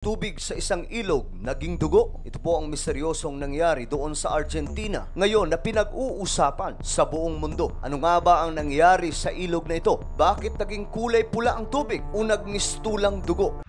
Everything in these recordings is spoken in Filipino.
Tubig sa isang ilog, naging dugo. Ito po ang misteryosong nangyari doon sa Argentina. Ngayon na pinag-uusapan sa buong mundo. Ano nga ba ang nangyari sa ilog na ito? Bakit naging kulay pula ang tubig o nagmistulang dugo?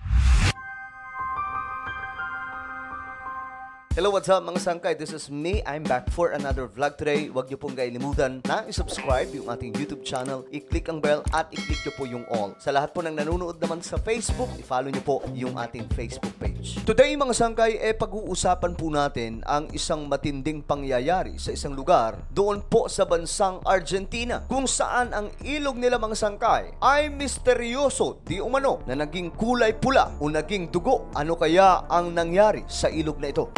Hello, what's up mga sangkay? This is me. I'm back for another vlog today. Huwag niyo pong kailimutan na i-subscribe yung ating YouTube channel, i-click ang bell at i-click niyo po yung all. Sa lahat po ng nanonood naman sa Facebook, i-follow niyo po yung ating Facebook page. Today mga sangkay, pag-uusapan po natin ang isang matinding pangyayari sa isang lugar doon po sa bansang Argentina, kung saan ang ilog nila mga sangkay ay misteryoso di umano na naging kulay pula o naging dugo. Ano kaya ang nangyari sa ilog na ito?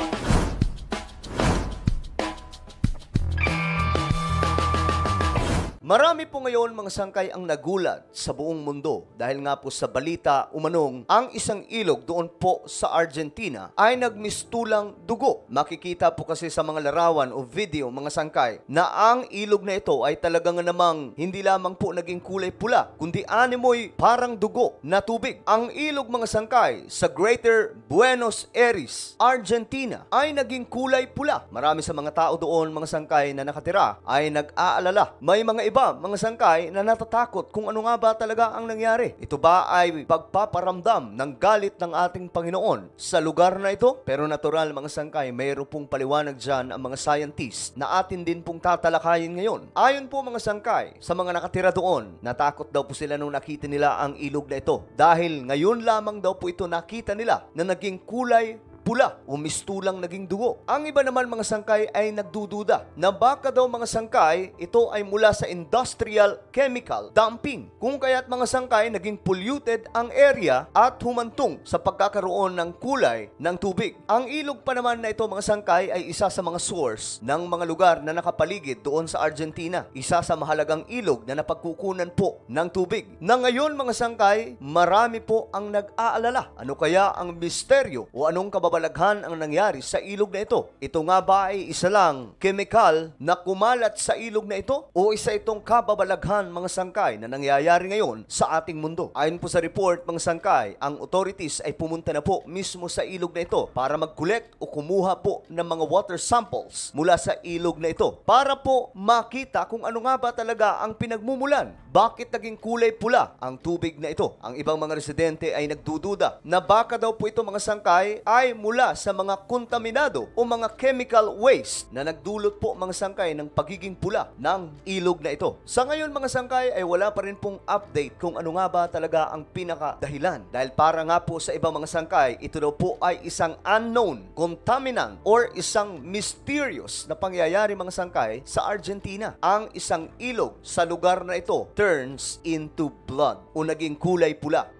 Marami po ngayon mga sangkay ang nagulat sa buong mundo dahil nga po sa balita umanong ang isang ilog doon po sa Argentina ay nagmistulang dugo. Makikita po kasi sa mga larawan o video mga sangkay na ang ilog na ito ay talagang namang hindi lamang po naging kulay pula kundi animoy parang dugo na tubig. Ang ilog mga sangkay sa Greater Buenos Aires, Argentina ay naging kulay pula. Marami sa mga tao doon mga sangkay na nakatira ay nag-aalala. May mga mga sangkay na natatakot kung ano nga ba talaga ang nangyari. Ito ba ay pagpaparamdam ng galit ng ating Panginoon sa lugar na ito? Pero natural mga sangkay, mayroon pong paliwanag dyan ang mga scientists na atin din pong tatalakayin ngayon. Ayon po mga sangkay, sa mga nakatira doon, natakot daw po sila nung nakita nila ang ilog na ito. Dahil ngayon lamang daw po ito nakita nila na naging kulay pula o mistulang naging dugo. Ang iba naman mga sangkay ay nagdududa na baka daw mga sangkay ito ay mula sa industrial chemical dumping. Kung kaya't mga sangkay naging polluted ang area at humantong sa pagkakaroon ng kulay ng tubig. Ang ilog pa naman na ito mga sangkay ay isa sa mga source ng mga lugar na nakapaligid doon sa Argentina. Isa sa mahalagang ilog na napagkukunan po ng tubig. Na ngayon mga sangkay, marami po ang nag-aalala. Ano kaya ang misteryo o anong kababalaghan ang nangyari sa ilog na ito? Ito nga ba ay isa lang chemical na kumalat sa ilog na ito? O isa itong kababalaghan mga sangkay na nangyayari ngayon sa ating mundo? Ayon po sa report mga sangkay, ang authorities ay pumunta na po mismo sa ilog na ito para mag-collect o kumuha po ng mga water samples mula sa ilog na ito para po makita kung ano nga ba talaga ang pinagmumulan. Bakit naging kulay pula ang tubig na ito? Ang ibang mga residente ay nagdududa na baka daw po ito mga sangkay ay mula sa mga kontaminado o mga chemical waste na nagdulot po mga sangkay ng pagiging pula ng ilog na ito. Sa ngayon mga sangkay ay wala pa rin pong update kung ano nga ba talaga ang pinakadahilan. Dahil para nga po sa ibang mga sangkay, ito daw po ay isang unknown contaminant or isang mysterious na pangyayari mga sangkay sa Argentina. Ang isang ilog sa lugar na ito turns into blood o naging kulay pula.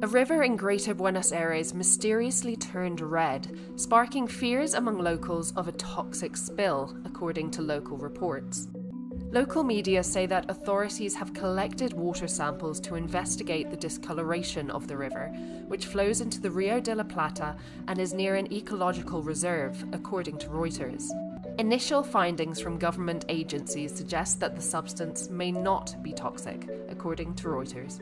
A river in Greater Buenos Aires mysteriously turned red, sparking fears among locals of a toxic spill, according to local reports. Local media say that authorities have collected water samples to investigate the discoloration of the river, which flows into the Rio de la Plata and is near an ecological reserve, according to Reuters. Initial findings from government agencies suggest that the substance may not be toxic, according to Reuters.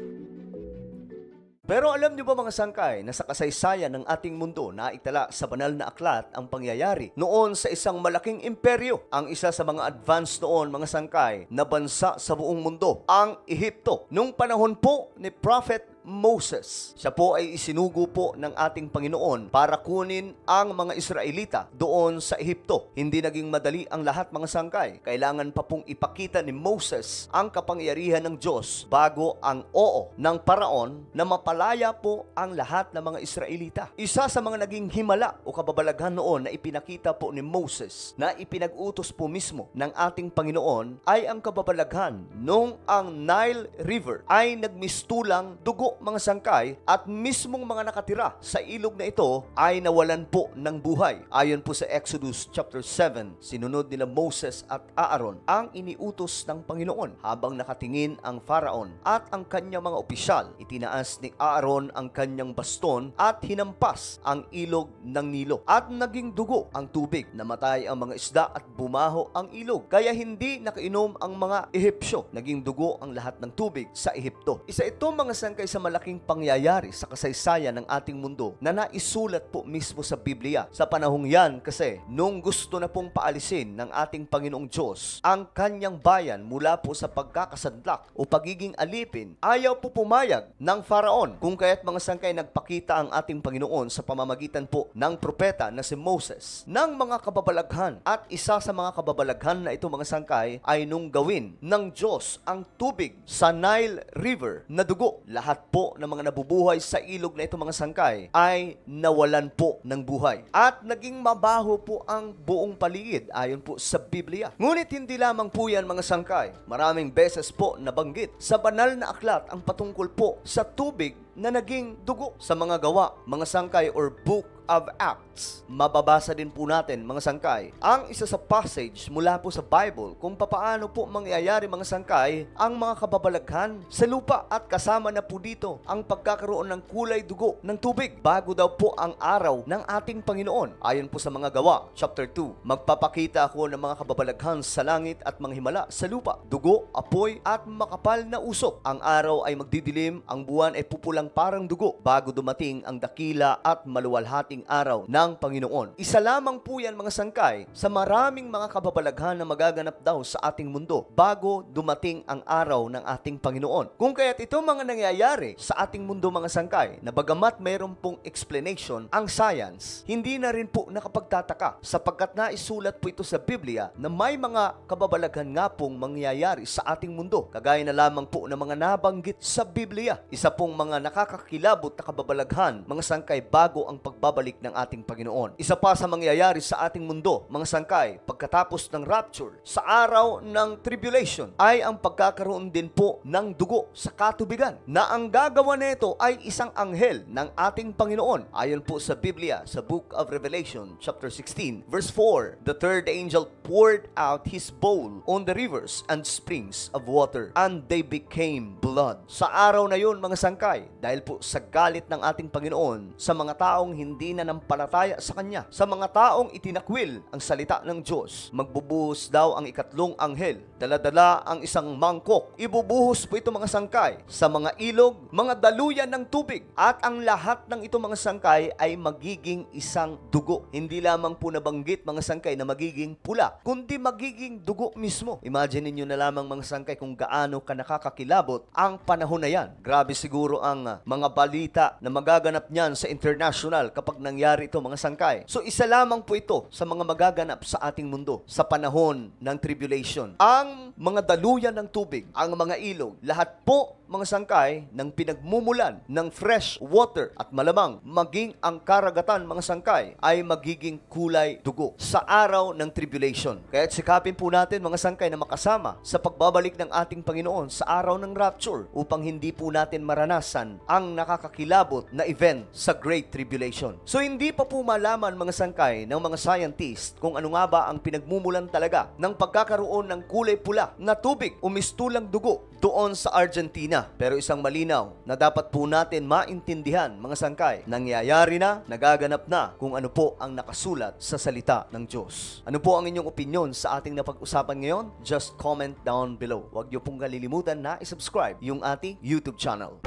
Pero alam niyo ba mga sangkay na sa kasaysayan ng ating mundo na itala sa banal na aklat ang pangyayari noon sa isang malaking imperyo, ang isa sa mga advanced noon mga sangkay na bansa sa buong mundo, ang Ehipto. Nung panahon po ni Prophet Moses, siya po ay isinugo po ng ating Panginoon para kunin ang mga Israelita doon sa Ehipto. Hindi naging madali ang lahat mga sangkay. Kailangan pa pong ipakita ni Moses ang kapangyarihan ng Diyos bago ang oo ng paraon na mapalaya po ang lahat ng mga Israelita. Isa sa mga naging himala o kababalaghan noon na ipinakita po ni Moses na ipinag-utos po mismo ng ating Panginoon ay ang kababalaghan nung ang Nile River ay nagmistulang dugo. po mga sangkay at mismong mga nakatira sa ilog na ito ay nawalan po ng buhay. Ayon po sa Exodus chapter 7, sinunod nila Moses at Aaron ang iniutos ng Panginoon. Habang nakatingin ang Pharaon at ang kanyang mga opisyal, itinaas ni Aaron ang kanyang baston at hinampas ang ilog ng Nilo at naging dugo ang tubig. Namatay ang mga isda at bumaho ang ilog, kaya hindi nakainom ang mga Ehipsyo. Naging dugo ang lahat ng tubig sa Ehipto. Isa ito mga sangkay sa malaking pangyayari sa kasaysayan ng ating mundo na naisulat po mismo sa Biblia. Sa panahong yan kasi, nung gusto na pong paalisin ng ating Panginoong Diyos ang kanyang bayan mula po sa pagkakasadlak o pagiging alipin, ayaw po pumayag ng Pharaon. Kung kaya't mga sangkay, nagpakita ang ating Panginoon sa pamamagitan po ng propeta na si Moses ng mga kababalaghan. At isa sa mga kababalaghan na ito mga sangkay ay nung gawin ng Diyos ang tubig sa Nile River na dugo. Lahat po ng mga nabubuhay sa ilog na ito mga sangkay ay nawalan po ng buhay. At naging mabaho po ang buong paligid ayon po sa Biblia. Ngunit hindi lamang po yan mga sangkay. Maraming beses po nabanggit sa banal na aklat ang patungkol po sa tubig na naging dugo. Sa mga gawa, mga sangkay or book of Acts, mababasa din po natin mga sangkay ang isa sa passage mula po sa Bible kung papaano po mangyayari mga sangkay ang mga kababalaghan sa lupa, at kasama na po dito ang pagkakaroon ng kulay dugo ng tubig bago daw po ang araw ng ating Panginoon. Ayon po sa mga gawa, chapter 2, magpapakita ako ng mga kababalaghan sa langit at mga himala sa lupa, dugo, apoy at makapal na usok. Ang araw ay magdidilim, ang buwan ay pupulang parang dugo bago dumating ang dakila at maluwalhating araw ng Panginoon. Isa lamang po yan mga sangkay sa maraming mga kababalaghan na magaganap daw sa ating mundo bago dumating ang araw ng ating Panginoon. Kung kaya't ito mga nangyayari sa ating mundo mga sangkay na bagamat mayroon pong explanation ang science, hindi na rin po nakapagtataka sapagkat naisulat po ito sa Biblia na may mga kababalaghan nga pong mangyayari sa ating mundo kagaya na lamang po ng mga nabanggit sa Biblia. Isa pong mga nakakakilabot na kababalaghan mga sangkay bago ang pagbabalik ng ating Panginoon. Isa pa sa mangyayari sa ating mundo, mga sangkay, pagkatapos ng rapture, sa araw ng tribulation, ay ang pagkakaroon din po ng dugo sa katubigan, na ang gagawa nito ay isang anghel ng ating Panginoon. Ayon po sa Biblia, sa Book of Revelation, chapter 16, verse 4, the third angel poured out his bowl on the rivers and springs of water, and they became blood. Sa araw na yun, mga sangkay, dahil po sa galit ng ating Panginoon sa mga taong hindi nanampalataya sa Kanya, sa mga taong itinakwil ang salita ng Diyos, magbubuhos daw ang ikatlong anghel, dala-dala ang isang mangkok. Ibubuhos po ito mga sangkay sa mga ilog, mga daluyan ng tubig, at ang lahat ng ito mga sangkay ay magiging isang dugo. Hindi lamang po nabanggit mga sangkay na magiging pula, kundi magiging dugo mismo. Imagine niyo na lamang mga sangkay kung gaano ka nakakakilabot ang panahon na yan. Grabe siguro ang mga balita na magaganap niyan sa international kapag nangyari ito mga sangkay. So isa lamang po ito sa mga magaganap sa ating mundo sa panahon ng tribulation. Ang mga daluyan ng tubig, ang mga ilog, lahat po mga sangkay ng pinagmumulan ng fresh water, at malamang maging ang karagatan mga sangkay ay magiging kulay dugo sa araw ng tribulation. Kaya't sikapin po natin mga sangkay na makasama sa pagbabalik ng ating Panginoon sa araw ng rapture upang hindi po natin maranasan ang nakakakilabot na event sa Great Tribulation. So hindi pa po malaman mga sangkay ng mga scientist kung ano nga ba ang pinagmumulan talaga ng pagkakaroon ng kulay pula na tubig o mistulang dugo doon sa Argentina. Pero isang malinaw na dapat po natin maintindihan mga sangkay, nangyayari na, nagaganap na kung ano po ang nakasulat sa salita ng Diyos. Ano po ang inyong opinion sa ating napag-usapan ngayon? Just comment down below. Huwag niyo pong kalilimutan na isubscribe yung ating YouTube channel.